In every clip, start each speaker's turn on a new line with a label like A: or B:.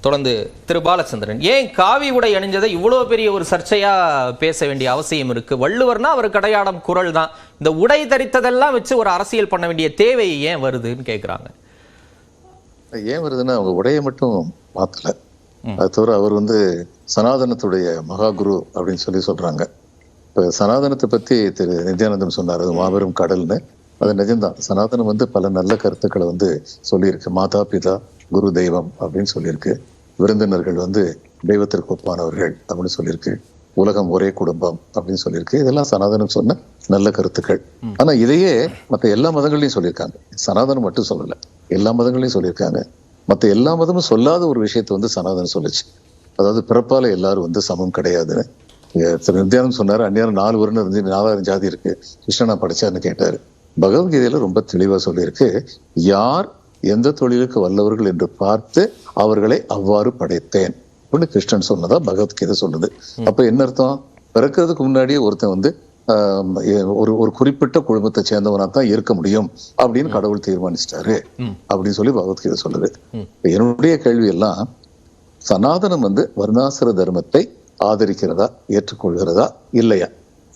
A: தொடர்ந்து திரு பாலச்சந்திரன், ஏன் காவி உடை அணிஞ்சதை இவ்வளவு பெரிய ஒரு சர்ச்சையா பேச வேண்டிய அவசியம் இருக்கு? வள்ளுவர்னா அவர் கடையாடம் குரல் தான். இந்த உடை தரித்ததெல்லாம் வச்சு ஒரு அரசியல் பண்ண வேண்டிய தேவை ஏன் வருதுன்னு கேட்கிறாங்க.
B: ஏன் வருதுன்னா அவங்க உடையை மட்டும் மாத்தல, அது தவிர அவர் சனாதனத்துடைய மகாகுரு அப்படின்னு சொல்றாங்க. இப்ப சனாதனத்தை பத்தி திரு நித்யானந்தம் சொன்னார், அது மாபெரும் கடல்னு. அது நிஜம்தான். சனாதனம் பல நல்ல கருத்துக்களை சொல்லியிருக்கு. மாதா பிதா குரு தெய்வம் அப்படின்னு சொல்லியிருக்கு. விருந்தினர்கள் தெய்வத்திற்கு ஒப்பானவர்கள் அப்படின்னு சொல்லியிருக்கு. உலகம் ஒரே குடும்பம் அப்படின்னு சொல்லியிருக்கு. இதெல்லாம் சனாதனம் சொன்ன நல்ல கருத்துக்கள். ஆனா இதையே மற்ற எல்லா மதங்களையும் சொல்லியிருக்காங்க. சனாதனம் மட்டும் சொல்லல, எல்லா மதங்களையும் சொல்லியிருக்காங்க. மற்ற எல்லா மதமும் சொல்லாத ஒரு விஷயத்த சனாதனம் சொல்லுச்சு. அதாவது பிறப்பால எல்லாரும் சமம் கிடையாதுன்னு. திரு நித்யானந்தம் சொன்னாரு, அந்நியாரம் 4 வருடம் 4000 ஜாதி இருக்கு, கிருஷ்ணனா படிச்சாருன்னு கேட்டாரு. பகவத்கீதையில ரொம்ப தெளிவா சொல்லியிருக்கு, யார் எந்த தொழிலுக்கு வல்லவர்கள் என்று பார்த்து அவர்களை அவ்வாறு படைத்தேன் அப்படின்னு கிருஷ்ணன் சொன்னதா பகவத்கீதை சொல்லுது. அப்ப என்ன அர்த்தம்? பிறக்கிறதுக்கு முன்னாடியே ஒருத்தன் ஒரு குறிப்பிட்ட குடும்பத்தை சேர்ந்தவனா தான் இருக்க முடியும் அப்படின்னு கடவுள் தீர்மானிச்சிட்டாரு அப்படின்னு சொல்லி பகவத்கீதை சொல்லுது. என்னுடைய கேள்வி எல்லாம், சனாதனம் வர்ணாசிர தர்மத்தை ஆதரிக்கிறதா, ஏற்றுக்கொள்கிறதா, இல்லையா?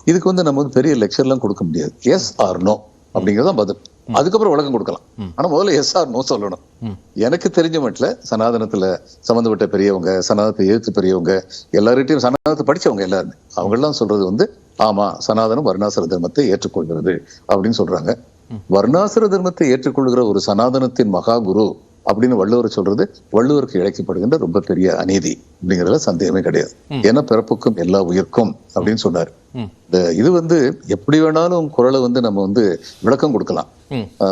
B: இதுக்கு நம்ம பெரிய லெக்சர் எல்லாம் கொடுக்க முடியாது. எஸ் ஆர் நோ அப்படிங்கறதான் பதில். அதுக்கப்புறம் விளக்கம் கொடுக்கலாம். ஆனா முதல்ல எஸ் ஆர் நோ சொல்லணும். எனக்கு தெரிஞ்ச மட்டும் சனாதனத்துல சம்பந்தப்பட்ட பெரியவங்க, சனாதனத்தை எதிர்த்து பெரியவங்க, எல்லார்கிட்டையும் சனாதனத்தை படிச்சவங்க எல்லாருமே அவங்க எல்லாம் சொல்றது ஆமா, சனாதனம் வர்ணாசிர தர்மத்தை ஏற்றுக்கொள்கிறது அப்படின்னு சொல்றாங்க. வர்ணாசிர தர்மத்தை ஏற்றுக்கொள்கிற ஒரு சனாதனத்தின் மகா குரு அப்படின்னு வள்ளுவர் சொல்றது வள்ளுவருக்கு இழைக்கப்படுகின்ற ரொம்ப பெரிய அநீதி அப்படிங்கறதுல சந்தேகமே கிடையாது. ஏன்னா பிறப்புக்கும் எல்லா உயிர்க்கும் அப்படின்னு சொன்னாரு. இது எப்படி வேணாலும் குரலை நம்ம விளக்கம் கொடுக்கலாம்.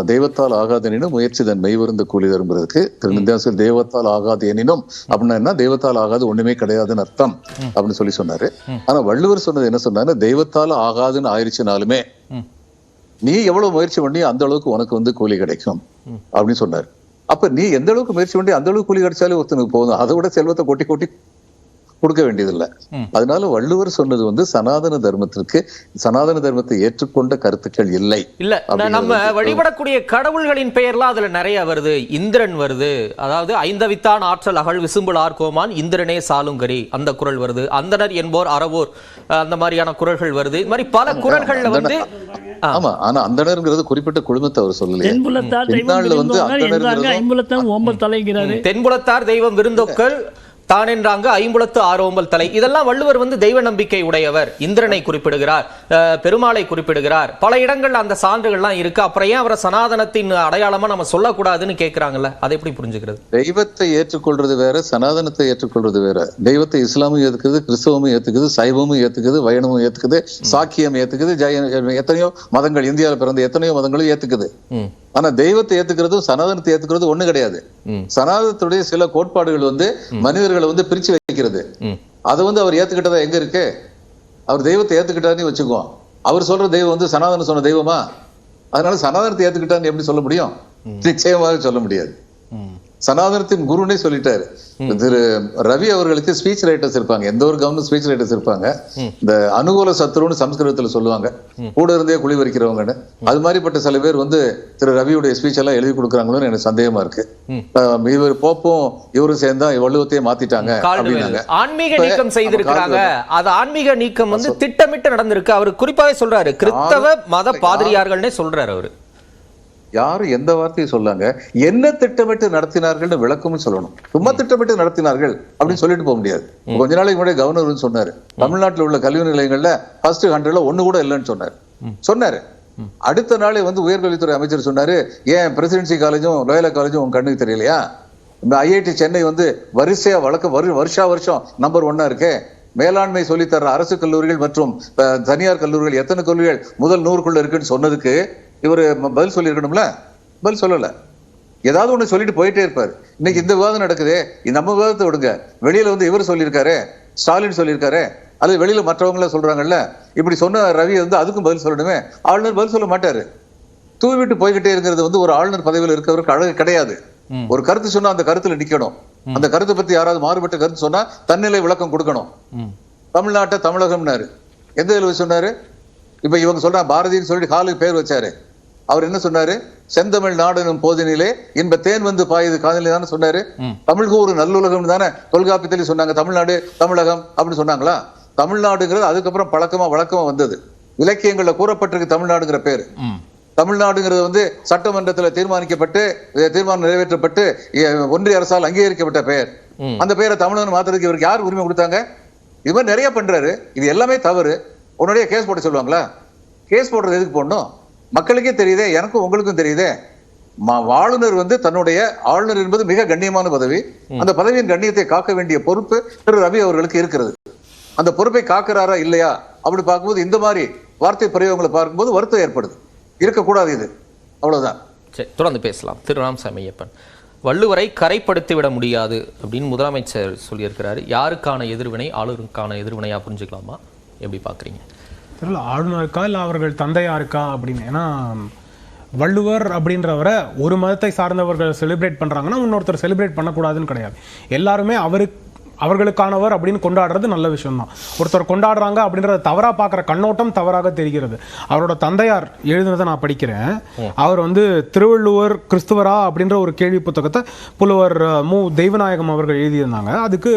B: தெய்வத்தால் ஆகாத எனினும் முயற்சி தன் மெய்வருந்து கூலி தரும்புறதுக்கு திரு நித்யானந்தர் தெய்வத்தால் ஆகாது எனினும் அப்படின்னா என்ன, தெய்வத்தால் ஆகாது ஒண்ணுமே கிடையாதுன்னு அர்த்தம் அப்படின்னு சொன்னாரு. ஆனா வள்ளுவர் சொன்னது என்ன சொன்னாரு, தெய்வத்தால் ஆகாதுன்னு ஆயிடுச்சுனாலுமே நீ எவ்வளவு முயற்சி பண்ணி அந்த அளவுக்கு உனக்கு கூலி கிடைக்கும் அப்படின்னு சொன்னாரு. அப்ப நீ எந்த அளவுக்கு முயற்சி பண்ணி அந்த அளவுக்கு கூலி கிடைச்சாலே ஒருத்தனுக்கு போதும், அதை விட செல்வத்தை கொட்டி கொட்டி கொடுக்க வேண்டியதில்லை. அதனால வள்ளுவர் சொன்னது சனாதன தர்மத்திற்கு, சனாதன தர்மத்தை ஏற்றுக்கொண்ட கருத்துக்கள் இல்லை.
A: இல்ல, நம்ம வழிபடக்கூடிய கடவுள்களின் பெயர்லாம் அதுல நிறைய வருது. இந்திரன் வருது, அதாவது ஐந்தவித்தான் ஆற்றல் அகழ் விசும்புல் ஆர்கோமான் இந்திரனே சாலுங்கரி, அந்த குரல் வருது. அந்தனர் என்போர் அறவோர், அந்த மாதிரியான குரல்கள் வருது. இது மாதிரி பல குரல்கள்ல
B: ஆமா. ஆனா அந்தனர்ங்கிறது குறிப்பிட்ட குடும்பத்தை அவர் சொல்லலையே.
A: தென்புலத்தார் தெய்வம் விருந்தொக்கல் தான் என்றாங்க ஐம்புலத்து ஆரோம்பல் தலை. இதெல்லாம் வள்ளுவர் தெய்வ நம்பிக்கை உடையவர். இந்திரனை குறிப்பிடுகிறார், பெருமாளை குறிப்பிடுகிறார். பல இடங்கள் அந்த சான்றுகள்லாம் இருக்கு. அப்புறம் ஏன் அவரை சனாதனத்தின் அடையாளமா நம்ம சொல்லக்கூடாதுன்னு கேட்கிறாங்கல்ல, அதை எப்படி புரிஞ்சுக்கிறது?
B: தெய்வத்தை ஏற்றுக்கொள்றது வேற, சனாதனத்தை ஏற்றுக்கொள்றது வேற. தெய்வத்தை இஸ்லாமும் ஏத்துக்குது, கிறிஸ்தவமும் ஏத்துக்குது, சைவமும் ஏத்துக்குது, வைணவமும் ஏத்துக்குது, சாக்கியம் ஏத்துக்குது, எத்தனையோ மதங்கள், இந்தியாவில் பிறந்த எத்தனையோ மதங்களும் ஏத்துக்குது. ஆனா தெய்வத்தை ஏத்துக்கிறதும் சனாதனத்தை ஏத்துக்கிறது ஒண்ணு கிடையாது. சனாதனத்துடைய சில கோட்பாடுகள் மனிதர்களை பிரிச்சு வைக்கிறது. அதை அவர் ஏத்துக்கிட்டதா எங்க இருக்கு? அவர் தெய்வத்தை ஏத்துக்கிட்டாருன்னு வச்சுக்குவோம். அவர் சொல்ற தெய்வம் சனாதனம் சொன்ன தெய்வமா? அதனால சனாதனத்தை ஏத்துக்கிட்டான்னு எப்படி சொல்ல முடியும்? நிச்சயமாக சொல்ல முடியாது. சனாதனத்தின் குருனே சொல்லிட்டாரு. திரு ரவி அவர்களுக்கு ஸ்பீச் ரைட்டர்ஸ் இருப்பாங்க, எந்த ஒரு கவர்மெண்ட் ஸ்பீச் ரைட்டர்ஸ் இருப்பாங்க. இந்த அனுகூல சத்துருன்னு சம்ஸ்கிருதத்துல சொல்லுவாங்க, கூட இருந்தே குழி வரிக்கிறவங்கன்னு. அது மாதிரிப்பட்ட சில பேர் திரு ரவியுடைய ஸ்பீச் எல்லாம் எழுதி கொடுக்குறாங்களோன்னு எனக்கு சந்தேகமா இருக்கு. இவர் போப்பும் இவரும் சேர்ந்தா வள்ளுவத்தையே மாத்திட்டாங்க அப்படின்னாங்க.
A: ஆன்மீக நீக்கம் செய்திருக்கிறாங்க. அது ஆன்மீக நீக்கம் திட்டமிட்டு நடந்திருக்கு. அவர் குறிப்பாவே சொல்றாரு, கிறிஸ்தவ மத பாதிரியார்கள்னே சொல்றாரு. அவரு
B: யாரு எந்த வார்த்தையை சொல்லாங்க, என்ன திட்டமிட்டு நடத்தினார்கள் விளக்கமும் சொல்லணும். சும்மா திட்டமிட்டு நடத்தினார்கள் அப்படின்னு சொல்லிட்டு போக முடியாது. கொஞ்ச நாளைக்கு முன்னாடி கவர்னர் சொன்னாரு, தமிழ்நாட்டில் உள்ள கல்வி நிலையங்கள்ல ஃபர்ஸ்ட் 100ல ஒண்ணு கூட இல்லைன்னு சொன்னாரு. அடுத்த நாளே உயர்கல்வித்துறை அமைச்சர் சொன்னாரு, ஏன் பிரசிடென்சி காலேஜும் லோயலா காலேஜும் உங்க கண்ணுக்கு தெரியலையா? இந்த ஐஐடி சென்னை வரிசையா வருஷம் நம்பர் 1 இருக்கு. மேலாண்மை சொல்லித்தர அரசு கல்லூரிகள் மற்றும் தனியார் கல்லூரிகள் எத்தனை கல்லூரிகள் முதல் 100க்குள்ள இருக்குன்னு சொன்னதுக்கு இவரு பதில் சொல்லி இருக்கணும்ல, பதில் சொல்லல. ஏதாவது ஒண்ணு சொல்லிட்டு போயிட்டே இருப்பாரு. இன்னைக்கு இந்த விவாதம் நடக்குது, நம்ம விவாதத்தை விடுங்க. வெளியில இவர் சொல்லியிருக்காரு, ஸ்டாலின் சொல்லியிருக்காரு, அல்லது வெளியில மற்றவங்கள சொல்றாங்கல்ல, இப்படி சொன்ன ரவி அதுக்கும் பதில் சொல்லணுமே. ஆளுநர் பதில் சொல்ல மாட்டாரு. தூவிட்டு போய்கிட்டே இருக்கிறது ஒரு ஆளுநர் பதவியில் இருக்கிறவருக்கு அழகு கிடையாது. ஒரு கருத்து சொன்னா அந்த கருத்துல நிக்கணும். அந்த கருத்தை பத்தி யாராவது மாறுபட்ட கருத்து சொன்னா தன்னிலை விளக்கம் கொடுக்கணும். தமிழ்நாட்டை தமிழகம்னாரு, எந்த இதில் சொன்னாரு? இப்ப இவங்க சொல்றாங்க பாரதின்னு சொல்லிட்டு காலுக்கு பேர் வச்சாரு. அவர் என்ன சொன்னாரு? செந்தமிழ் நாடனும் போதினிலே இன்ப தேன் வந்து பாயுது காதலி தானே சொன்னாரு. தமிழ்கு ஒரு நல்லுலகம் தானே தொல்காப்பியத்திலே சொன்னாங்க. தமிழ்நாடு தமிழகம் அப்படின்னு சொன்னாங்களா? தமிழ்நாடுங்கிறது அதுக்கப்புறம் வழக்கமா வந்தது. இலக்கியங்கள்ல கூறப்பட்டிருக்கு தமிழ்நாடுங்கிற பேரு. தமிழ்நாடுங்கிறது வந்து சட்டமன்றத்தில் தீர்மானம் நிறைவேற்றப்பட்டு ஒன்றிய அரசால் அங்கீகரிக்கப்பட்ட பெயர். அந்த பெயரை தமிழன் மாத்துறதுக்கு இவருக்கு யார் உரிமை கொடுத்தாங்க? இது மாதிரி நிறைய பண்றாரு. இது எல்லாமே தவறு. உன்னுடைய கேஸ் போட சொல்லுவாங்களா? கேஸ் போடுறது எதுக்கு போடணும்? மக்களுக்கே தெரியுதே, எனக்கும் உங்களுக்கும் தெரியுதே. ஆளுநர் வந்து தன்னுடைய ஆளுநர் என்பது மிக கண்ணியமான பதவி. அந்த பதவியின் கண்ணியத்தை காக்க வேண்டிய பொறுப்பு திரு ரவி அவர்களுக்கு இருக்கிறது. அந்த பொறுப்பை காக்கிறாரா இல்லையா அப்படி பார்க்கும்போது இந்த மாதிரி வார்த்தை பிரயோகங்களை பார்க்கும்போது வருத்தம் ஏற்படுது. இருக்கக்கூடாது இது. அவ்வளவுதான்.
A: சரி, தொடர்ந்து பேசலாம். திரு ராமசாமி ஐயப்பன், வள்ளுவரை கரைப்படுத்தி விட முடியாது அப்படின்னு முதலமைச்சர் சொல்லியிருக்கிறாரு. யாருக்கான எதிர்வினை? ஆளுநருக்கான எதிர்வினையா புரிஞ்சுக்கலாமா? எப்படி பாக்குறீங்க?
C: தெரியல, ஆளுநருக்கா இல்லை அவர்கள் தந்தையாருக்கா அப்படின்னு. ஏன்னா வள்ளுவர் அப்படின்றவரை ஒரு மதத்தை சார்ந்தவர்கள் செலிப்ரேட் பண்ணுறாங்கன்னா இன்னொருத்தர் செலிப்ரேட் பண்ணக்கூடாதுன்னு கிடையாது. எல்லாருமே அவர்களுக்கானவர் அப்படின்னு கொண்டாடுறது நல்ல விஷயம்தான். ஒருத்தர் கொண்டாடுறாங்க அப்படின்றத தவறாக பார்க்குற கண்ணோட்டம் தவறாக தெரிகிறது. அவரோட தந்தையார் எழுதுனதை நான் படிக்கிறேன். அவர் வந்து திருவள்ளுவர் கிறிஸ்துவரா அப்படின்ற ஒரு கேள்வி புத்தகத்தை புலவர் மு தெய்வநாயகம் அவர்கள் எழுதியிருந்தாங்க. அதுக்கு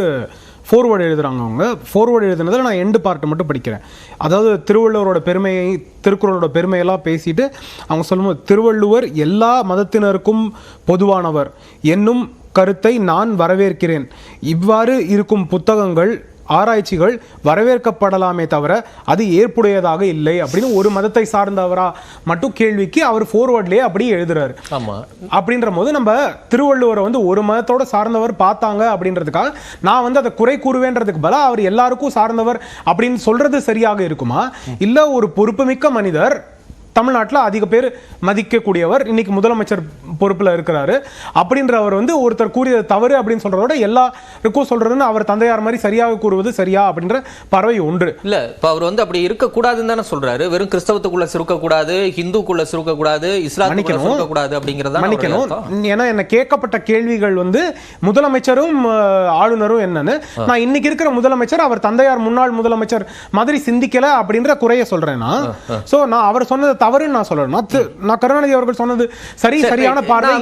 C: ஃபோர்வேர்டு எழுதுறாங்க. அவங்க ஃபோர்வேர்டு எழுதுனதில் நான் எண்டு பார்ட் மட்டும் படிக்கிறேன். அதாவது திருவள்ளுவரோட பெருமையை, திருக்குறளோட பெருமையெல்லாம் பேசிட்டு அவங்க சொல்லும்போது, திருவள்ளுவர் எல்லா மதத்தினருக்கும் பொதுவானவர் என்னும் கருத்தை நான் வரவேற்கிறேன். இவ்வாறு இருக்கும் புத்தகங்கள், ஆராய்ச்சிகள் வரவேற்கப்படலாமே தவிர அது ஏற்புடையதாக இல்லை அப்படின்னு ஒரு மதத்தை சார்ந்தவரா மட்டும் கேள்விக்கு அவர் ஃபோர்வர்ட்லேயே அப்படி எழுதுறாரு. அப்படின்ற போது நம்ம திருவள்ளுவரை வந்து ஒரு மதத்தோட சார்ந்தவர் பார்த்தாங்க அப்படின்றதுக்காக நான் வந்து அதை குறை கூறுவேன்றதுக்கு பதிலாக அவர் எல்லாருக்கும் சார்ந்தவர் அப்படின்னு சொல்றது சரியாக இருக்குமா? இல்லை ஒரு பொறுப்புமிக்க மனிதர், தமிழ்நாட்டில் அதிக பேர் மதிக்கக்கூடியவர், இன்னைக்கு முதலமைச்சர் பொறுப்பில் இருக்கிறாரு அப்படின்றவர் வந்து ஒருத்தர் கூறியது தவறு அப்படின்னு சொல்றதோட எல்லாருக்கும் சொல்றதுன்னு அவர் தந்தையார் மாதிரி சரியாக கூறுவது சரியா அப்படின்ற பறவை ஒன்று
A: இல்ல. இப்ப அவர் வந்து அப்படி இருக்கக்கூடாதுன்னு தானே சொல்றாரு. வெறும் கிறிஸ்தவத்துக்குள்ள சுருக்கக்கூடாது, ஹிந்துக்குள்ள சுருக்கக்கூடாது, இஸ்லாமுக்குள்ள சுருக்கக்கூடாது அப்படிங்கறத
C: மன்னிக்கணும். ஏன்னா என்ன கேட்கப்பட்ட கேள்விகள் வந்து முதலமைச்சரும் ஆளுநரும் என்னன்னு, நான் இன்னைக்கு இருக்கிற முதலமைச்சர் அவர் தந்தையார் முன்னாள் முதலமைச்சர் மாதிரி சிந்திக்கல அப்படின்ற குறைய சொல்றேன்னா, சோ நான் அவர் சொன்னது தவறுன்னு நான் சொல்றேன். நான் கருணாநிதி அவர்கள் சொன்னது சரியான பார்வை.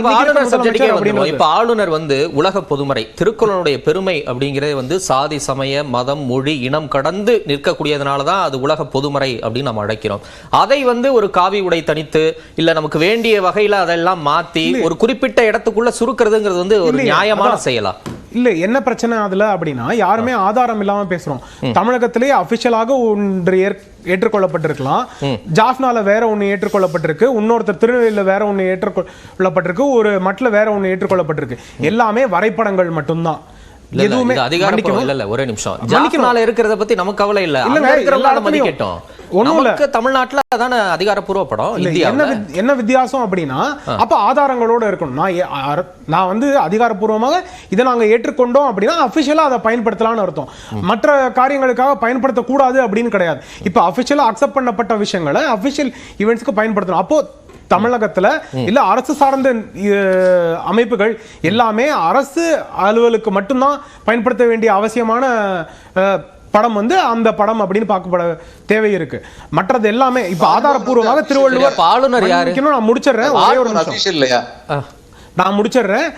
A: இப்ப ஆளுநர் வந்து உலக பொதுமறை, திருக்குறளுடைய பெருமை அப்படிங்கிறது வந்து சாதி, சமய, மதம், மொழி, இனம் கடந்து நிற்கக்கூடியதுனாலதான் அது உலக பொதுமறை அப்படின்னு நம்ம அழைக்கிறோம். அதை வந்து ஒரு காவி உடை தனித்து இல்ல நமக்கு வேண்டிய வகையில அதெல்லாம் மாத்தி ஒரு குறிப்பிட்ட இடத்துக்குள்ள சுருக்கிறதுங்கிறது வந்து ஒரு நியாயமான செயலா?
C: இல்ல, என்ன பிரச்சனை அதுல அப்படின்னா, யாருமே ஆதாரம் இல்லாம பேசுறோம். தமிழகத்திலேயே அபிஷியலாக ஒன்று ஏற்றுக்கொள்ளப்பட்டிருக்கலாம், ஜாஃப்னால வேற ஒண்ணு ஏற்றுக்கொள்ளப்பட்டிருக்கு, இன்னொருத்தர் திருநெல்வேலியில வேற ஒண்ணு ஏற்றுக்கொள்ளப்பட்டிருக்கு, ஒரு மட்ல வேற ஒண்ணு ஏற்றுக்கொள்ளப்பட்டிருக்கு. எல்லாமே வரைபடங்கள் மட்டும்தான்.
A: எதுவுமே அதிகாரப்பூர்வம் இல்ல. ஒரே நிமிஷம், ஜாஃப்னால இருக்கிறத பத்தி நமக்கு கவலை இல்ல. அங்க இருக்கிறவங்க மதிக்கட்டும். நமக்கு தமிழ்நாட்டுல அதான அதிகாரப்பூர்வ படம்.
C: என்ன வித்தியாசம் அப்படின்னா, அப்ப ஆதாரங்களோட இருக்கணும். நான் வந்து அதிகாரப்பூர்வமாக இதை நாங்க ஏற்றுக்கொண்டோம் அப்படின்னா அபிஷியலா அதை பயன்படுத்தலாம்னு அர்த்தம். மற்ற காரியங்களுக்காக பயன்படுத்தக்கூடாது அப்படின்னு கிடையாது. இப்ப அபிஷியலா அக்செப்ட் பண்ணப்பட்ட விஷயங்களை அபிஷியல் ஈவெண்ட்ஸ்க்கு பயன்படுத்தணும். அப்போ தமிழகத்துல இல்ல அரசு சார்ந்த அமைப்புகள் எல்லாமே அரசு அலுவலுக்கு மட்டும்தான் பயன்படுத்த வேண்டிய அவசியமான படம் வந்து அந்த படம் அப்படின்னு பார்க்கப்பட தேவை இருக்கு. மற்றது எல்லாமே இப்ப ஆதாரப்பூர்வமாக திருவள்ளுவர்
A: ஆளுநர் யாரு?
C: நான் முடிச்சிடுறேன். ஒரே ஒரு நிமிஷம் நான் முடிச்சிடுறேன்.